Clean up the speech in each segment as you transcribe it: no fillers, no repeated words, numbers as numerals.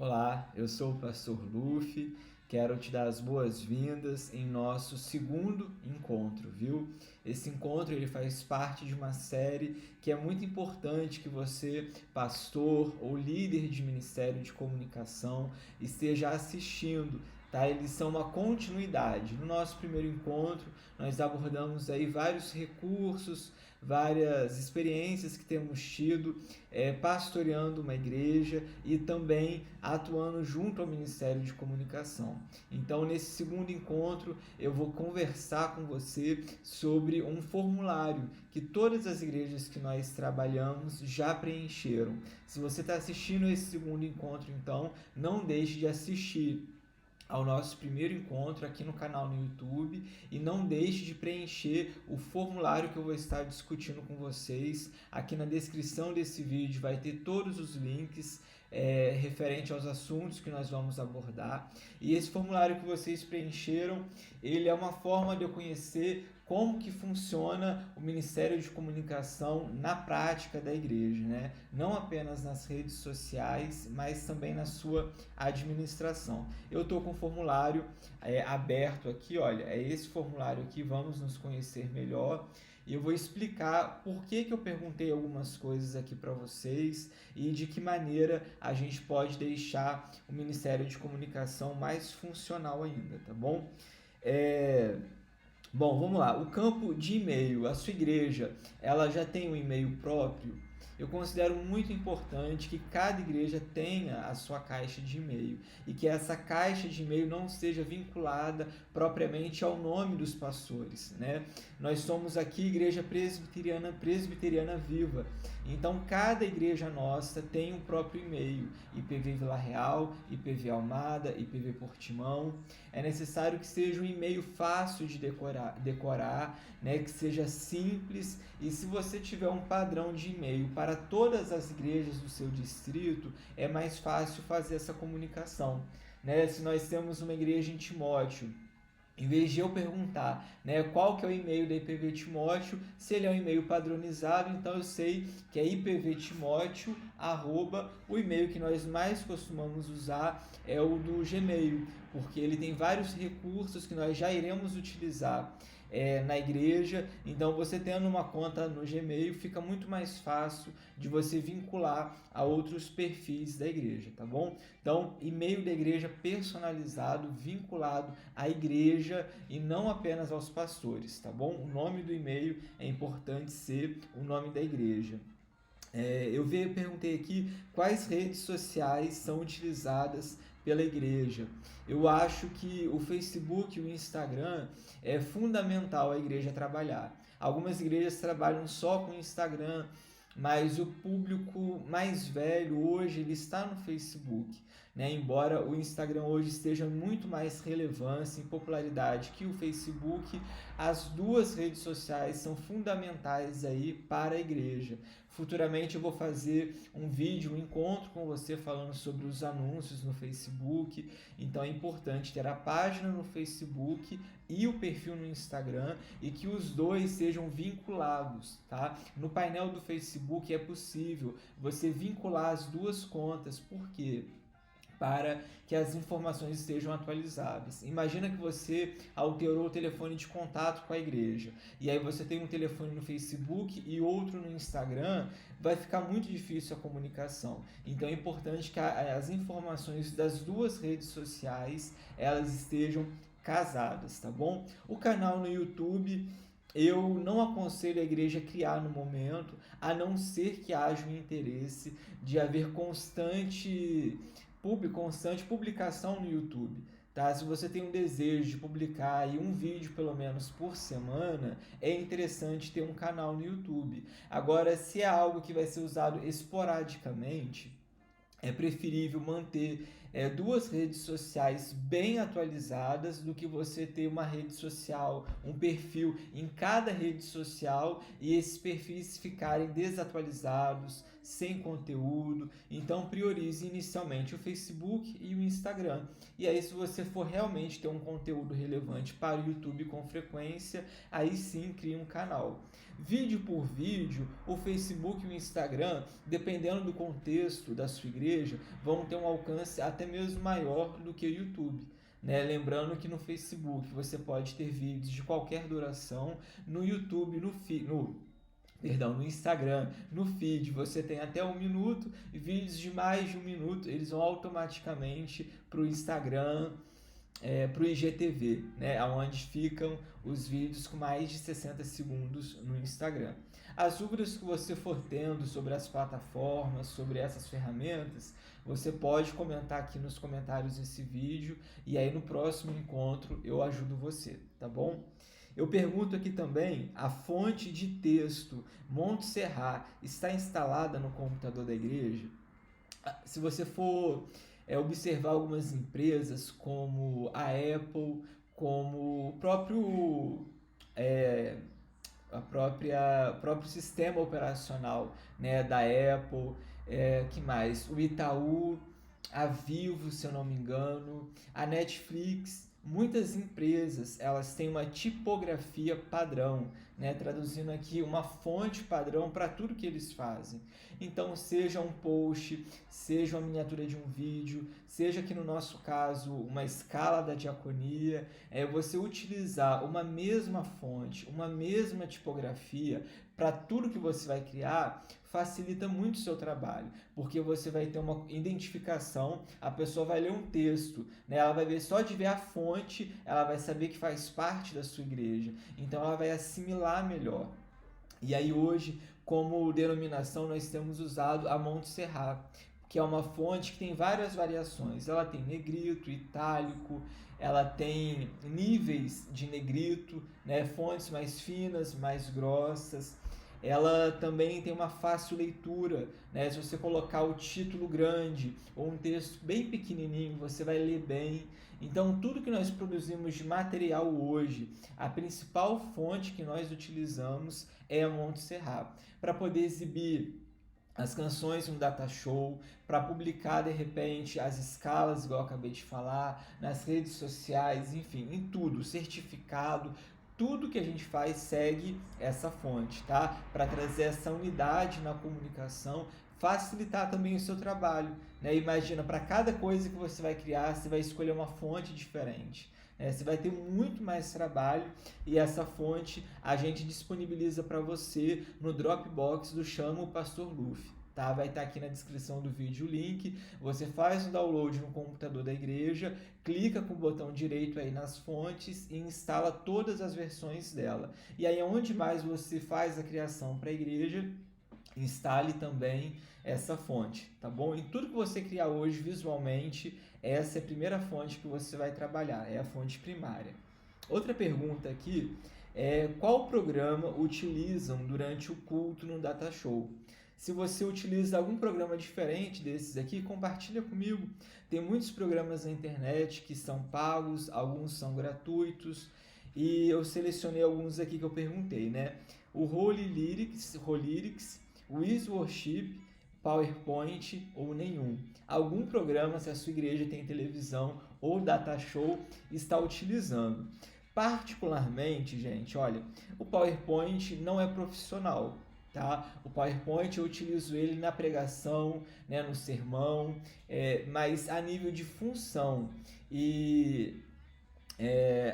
Olá, eu sou o pastor Luffy, quero te dar as boas-vindas em nosso segundo encontro, viu? Esse encontro ele faz parte de uma série que é muito importante que você, pastor ou líder de ministério de comunicação, esteja assistindo. Tá? Eles são uma continuidade. No nosso primeiro encontro, nós abordamos aí vários recursos, várias experiências que temos tido pastoreando uma igreja e também atuando junto ao Ministério de Comunicação. Então, nesse segundo encontro, eu vou conversar com você sobre um formulário que todas as igrejas que nós trabalhamos já preencheram. Se você está assistindo esse segundo encontro, então, não deixe de assistir ao nosso primeiro encontro aqui no canal no YouTube e não deixe de preencher o formulário que eu vou estar discutindo com vocês. Aqui na descrição desse vídeo vai ter todos os links referente aos assuntos que nós vamos abordar. E esse formulário que vocês preencheram, ele é uma forma de eu conhecer como que funciona o Ministério de Comunicação na prática da igreja, né? Não apenas nas redes sociais, mas também na sua administração. Eu estou com o formulário aberto aqui, olha, é esse formulário aqui, vamos nos conhecer melhor. E eu vou explicar por que eu perguntei algumas coisas aqui para vocês e de que maneira a gente pode deixar o Ministério de Comunicação mais funcional ainda, tá bom? Bom, vamos lá. O campo de e-mail, a sua igreja, ela já tem um e-mail próprio? Eu considero muito importante que cada igreja tenha a sua caixa de e-mail e que essa caixa de e-mail não seja vinculada propriamente ao nome dos pastores, né? Nós somos aqui Igreja Presbiteriana Viva, então cada igreja nossa tem um próprio e-mail, IPV Vila Real, IPV Almada, IPV Portimão. É necessário que seja um e-mail fácil de decorar, né? Que seja simples, e se você tiver um padrão de e-mail para todas as igrejas do seu distrito, é mais fácil fazer essa comunicação, né? Se nós temos uma igreja em Timóteo, em vez de eu perguntar, né, qual que é o e-mail da IPV Timóteo, se ele é um e-mail padronizado, então eu sei que é ipvtimóteo, o e-mail que nós mais costumamos usar é o do Gmail, porque ele tem vários recursos que nós já iremos utilizar na igreja. Então, você tendo uma conta no Gmail, fica muito mais fácil de você vincular a outros perfis da igreja, tá bom? Então, e-mail da igreja personalizado, vinculado à igreja e não apenas aos pastores, tá bom? O nome do e-mail é importante ser o nome da igreja. Eu perguntei aqui quais redes sociais são utilizadas pela igreja. Eu acho que o Facebook e o Instagram é fundamental a igreja trabalhar. Algumas igrejas trabalham só com o Instagram, mas o público mais velho hoje ele está no Facebook, né? Embora o Instagram hoje esteja muito mais relevância em popularidade que o Facebook, as duas redes sociais são fundamentais aí para a igreja. Futuramente eu vou fazer um vídeo, um encontro com você falando sobre os anúncios no Facebook. Então é importante ter a página no Facebook e o perfil no Instagram e que os dois sejam vinculados, tá? No painel do Facebook é possível você vincular as duas contas, por quê? Para que as informações estejam atualizadas. Imagina que você alterou o telefone de contato com a igreja, e aí você tem um telefone no Facebook e outro no Instagram, vai ficar muito difícil a comunicação. Então é importante que as informações das duas redes sociais, elas estejam casadas, tá bom? O canal no YouTube, eu não aconselho a igreja a criar no momento, a não ser que haja um interesse de haver constante publicação no YouTube. Tá? Se você tem um desejo de publicar aí um vídeo pelo menos por semana, é interessante ter um canal no YouTube. Agora, se é algo que vai ser usado esporadicamente, é preferível manter duas redes sociais bem atualizadas do que você ter uma rede social, um perfil em cada rede social e esses perfis ficarem desatualizados, sem conteúdo. Então priorize inicialmente o Facebook e o Instagram. E aí, se você for realmente ter um conteúdo relevante para o YouTube com frequência, aí sim crie um canal. Vídeo por vídeo, o Facebook e o Instagram, dependendo do contexto da sua igreja, vão ter um alcance até mesmo maior do que o YouTube. Né? Lembrando que no Facebook você pode ter vídeos de qualquer duração, no YouTube, no Instagram, no feed, você tem até 1 minuto, e vídeos de mais de 1 minuto, eles vão automaticamente para o Instagram, para o IGTV, né, onde ficam os vídeos com mais de 60 segundos no Instagram. As dúvidas que você for tendo sobre as plataformas, sobre essas ferramentas, você pode comentar aqui nos comentários desse vídeo, e aí no próximo encontro eu ajudo você, tá bom? Eu pergunto aqui também, a fonte de texto Monte Serrat está instalada no computador da igreja? Se você for observar algumas empresas como a Apple, como o próprio próprio sistema operacional, né, da Apple, que mais? O Itaú, a Vivo, se eu não me engano, a Netflix. Muitas empresas, elas têm uma tipografia padrão, né? Traduzindo aqui, uma fonte padrão para tudo que eles fazem. Então, seja um post, seja uma miniatura de um vídeo, seja aqui no nosso caso, uma escala da diaconia, você utilizar uma mesma fonte, uma mesma tipografia para tudo que você vai criar, facilita muito o seu trabalho, porque você vai ter uma identificação, a pessoa vai ler um texto, né? Ela vai ver, só de ver a fonte, ela vai saber que faz parte da sua igreja, então ela vai assimilar melhor. E aí hoje, como denominação, nós temos usado a Monte Serrat, que é uma fonte que tem várias variações. Ela tem negrito, itálico, ela tem níveis de negrito, né? Fontes mais finas, mais grossas. Ela também tem uma fácil leitura, né? Se você colocar o título grande ou um texto bem pequenininho, você vai ler bem. Então, tudo que nós produzimos de material hoje, a principal fonte que nós utilizamos é a Monte Serrat, para poder exibir as canções no data show, para publicar de repente as escalas, igual eu acabei de falar, nas redes sociais, enfim, em tudo, certificado. Tudo que a gente faz segue essa fonte, tá? Para trazer essa unidade na comunicação, facilitar também o seu trabalho, né? Imagina, para cada coisa que você vai criar, você vai escolher uma fonte diferente. Você vai ter muito mais trabalho, e essa fonte a gente disponibiliza para você no Dropbox do Chama o Pastor Luffy. Tá? Vai estar aqui na descrição do vídeo o link, você faz o download no computador da igreja, clica com o botão direito aí nas fontes e instala todas as versões dela. E aí onde mais você faz a criação para a igreja, instale também essa fonte, tá bom? Em tudo que você criar hoje visualmente, essa é a primeira fonte que você vai trabalhar, é a fonte primária. Outra pergunta aqui é: qual programa utilizam durante o culto no Data Show? Se você utiliza algum programa diferente desses aqui, compartilha comigo. Tem muitos programas na internet que são pagos, alguns são gratuitos, e eu selecionei alguns aqui que eu perguntei, né? O Holy Lyrics, o Easy Worship, PowerPoint ou nenhum. Algum programa, se a sua igreja tem televisão ou data show, está utilizando. Particularmente, gente, olha, o PowerPoint não é profissional, tá? O PowerPoint eu utilizo ele na pregação, né, no sermão, mas a nível de função e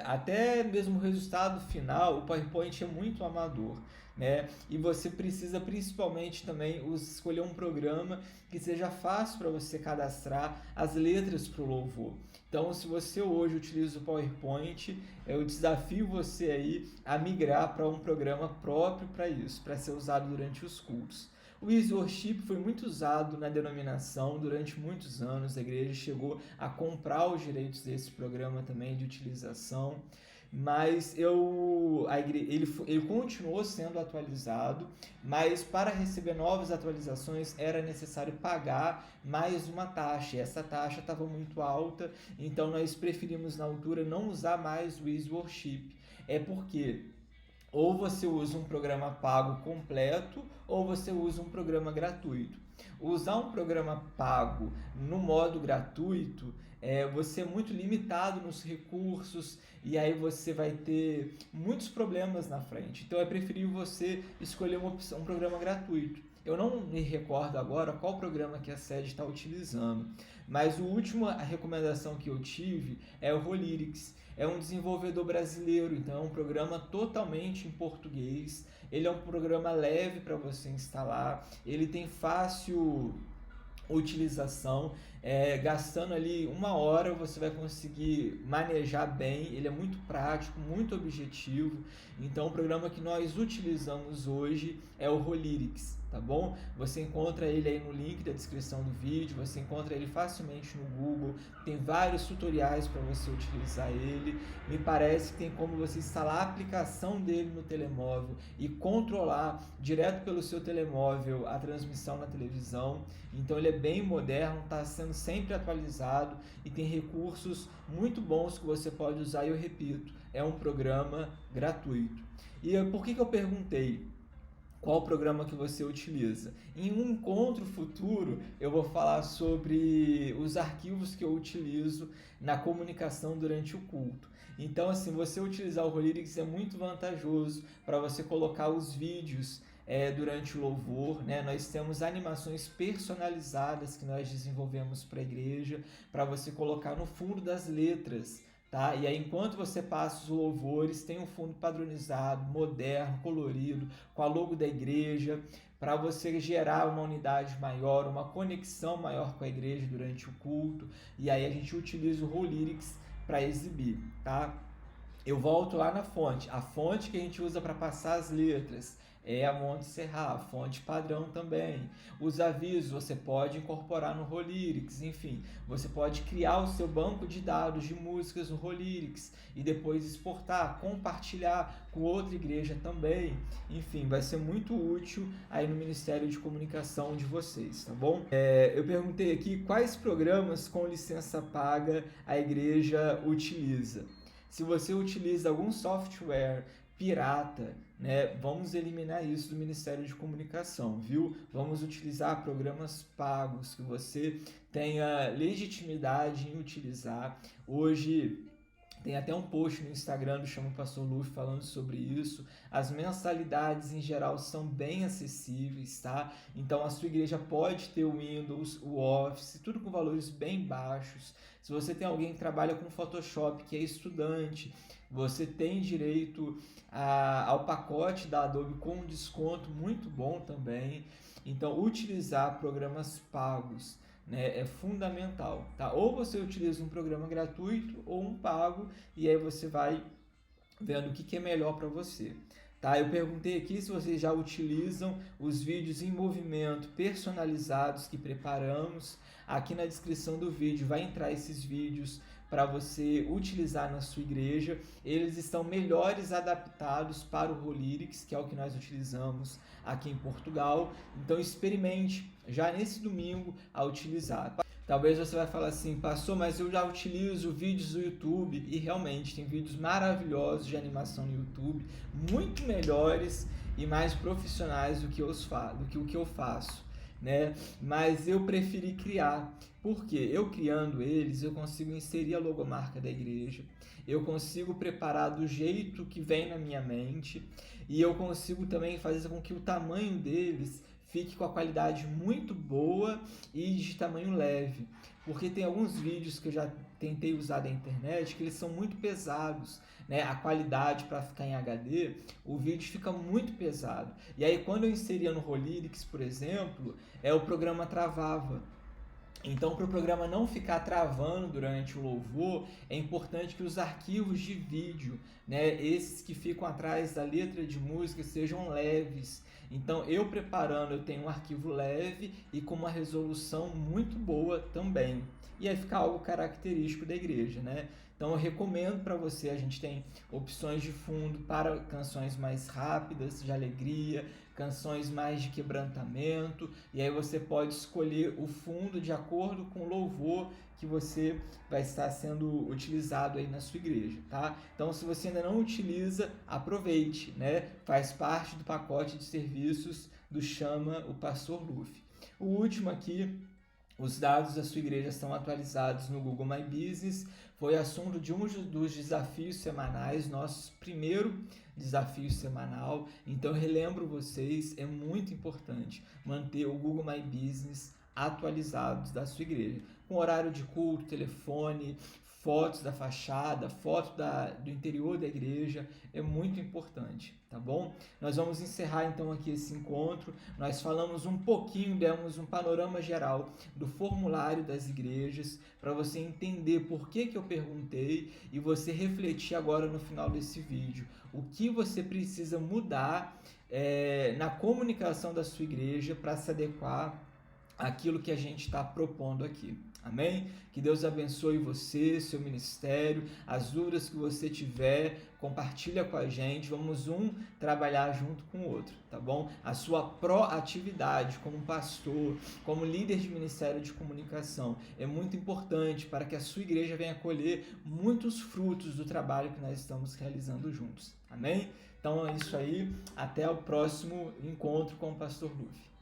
até mesmo o resultado final, o PowerPoint é muito amador, né? E você precisa principalmente também escolher um programa que seja fácil para você cadastrar as letras para o louvor. Então, se você hoje utiliza o PowerPoint, eu desafio você aí a migrar para um programa próprio para isso, para ser usado durante os cultos. O Easy Worship foi muito usado na denominação durante muitos anos. A igreja chegou a comprar os direitos desse programa também de utilização, mas ele continuou sendo atualizado, mas para receber novas atualizações era necessário pagar mais uma taxa, e essa taxa estava muito alta, então nós preferimos na altura não usar mais o Easy Worship. É porque ou você usa um programa pago completo, ou você usa um programa gratuito. Usar um programa pago no modo gratuito, você é muito limitado nos recursos e aí você vai ter muitos problemas na frente. Então é preferível você escolher um programa gratuito. Eu não me recordo agora qual programa que a sede está utilizando, mas a recomendação que eu tive é o Rolyrics. É um desenvolvedor brasileiro, então é um programa totalmente em português. Ele é um programa leve para você instalar, ele tem fácil utilização, gastando ali 1 hora você vai conseguir manejar bem, ele é muito prático, muito objetivo. Então o programa que nós utilizamos hoje é o Rolyrics, tá bom? Você encontra ele aí no link da descrição do vídeo, você encontra ele facilmente no Google, tem vários tutoriais para você utilizar ele. Me parece que tem como você instalar a aplicação dele no telemóvel e controlar direto pelo seu telemóvel a transmissão na televisão. Então ele é bem moderno, está sendo sempre atualizado e tem recursos muito bons que você pode usar. E eu repito, é um programa gratuito. E por que eu perguntei qual programa que você utiliza? Em um encontro futuro eu vou falar sobre os arquivos que eu utilizo na comunicação durante o culto. Então, assim, você utilizar o Rolyrics é muito vantajoso para você colocar os vídeos durante o louvor, né? Nós temos animações personalizadas que nós desenvolvemos para a igreja, para você colocar no fundo das letras, tá? E aí, enquanto você passa os louvores, tem um fundo padronizado, moderno, colorido, com a logo da igreja, para você gerar uma unidade maior, uma conexão maior com a igreja durante o culto. E aí a gente utiliza o Rolyrics para exibir, tá? Eu volto lá na fonte. A fonte que a gente usa para passar as letras é a Monte Serra, fonte padrão também. Os avisos você pode incorporar no Rolyrics, enfim, você pode criar o seu banco de dados de músicas no Rolyrics e depois exportar, compartilhar com outra igreja também. Enfim, vai ser muito útil aí no Ministério de Comunicação de vocês, tá bom? Eu perguntei aqui quais programas com licença paga a igreja utiliza. Se você utiliza algum software pirata, né, vamos eliminar isso do Ministério de Comunicação, viu? Vamos utilizar programas pagos que você tenha legitimidade em utilizar. Hoje tem até um post no Instagram do Chama o Pastor Luffy falando sobre isso. As mensalidades em geral são bem acessíveis, tá? Então a sua igreja pode ter o Windows, o Office, tudo com valores bem baixos. Se você tem alguém que trabalha com Photoshop, que é estudante, você tem direito ao pacote da Adobe com um desconto muito bom também. Então utilizar programas pagos, né, é fundamental, tá? Ou você utiliza um programa gratuito ou um pago e aí você vai vendo o que é melhor para você, tá? Eu perguntei aqui se vocês já utilizam os vídeos em movimento personalizados que preparamos. Aqui na descrição do vídeo vai entrar esses vídeos para você utilizar na sua igreja. Eles estão melhores adaptados para o Rolyrics, que é o que nós utilizamos aqui em Portugal. Então experimente já nesse domingo a utilizar. Talvez você vai falar assim, pastor, mas eu já utilizo vídeos do YouTube, e realmente tem vídeos maravilhosos de animação no YouTube, muito melhores e mais profissionais do que o que eu faço, né? Mas eu preferi criar, porque eu criando eles, eu consigo inserir a logomarca da igreja, eu consigo preparar do jeito que vem na minha mente, e eu consigo também fazer com que o tamanho deles fique com a qualidade muito boa e de tamanho leve, porque tem alguns vídeos que eu já tentei usar da internet que eles são muito pesados, né? A qualidade para ficar em HD, o vídeo fica muito pesado. E aí quando eu inseria no Rolyrics, por exemplo, o programa travava. Então, para o programa não ficar travando durante o louvor, é importante que os arquivos de vídeo, né, esses que ficam atrás da letra de música, sejam leves. Então, eu preparando, eu tenho um arquivo leve e com uma resolução muito boa também. E aí fica algo característico da igreja, né? Então, eu recomendo para você, a gente tem opções de fundo para canções mais rápidas, de alegria, canções mais de quebrantamento, e aí você pode escolher o fundo de acordo com o louvor que você vai estar sendo utilizado aí na sua igreja, tá? Então, se você ainda não utiliza, aproveite, né? Faz parte do pacote de serviços do Chama o Pastor Luffy. O último aqui, os dados da sua igreja estão atualizados no Google My Business. Foi assunto de um dos desafios semanais, nosso primeiro desafio semanal. Então, eu relembro vocês, é muito importante manter o Google My Business atualizados da sua igreja, com horário de culto, telefone, fotos da fachada, foto do interior da igreja, é muito importante, tá bom? Nós vamos encerrar então aqui esse encontro. Nós falamos um pouquinho, demos um panorama geral do formulário das igrejas, para você entender por que eu perguntei e você refletir agora no final desse vídeo o que você precisa mudar na comunicação da sua igreja para se adequar àquilo que a gente está propondo aqui. Amém? Que Deus abençoe você, seu ministério, as dúvidas que você tiver, compartilha com a gente, vamos trabalhar junto com o outro, tá bom? A sua proatividade como pastor, como líder de ministério de comunicação é muito importante para que a sua igreja venha colher muitos frutos do trabalho que nós estamos realizando juntos. Amém? Então é isso aí, até o próximo encontro com o pastor Luffy.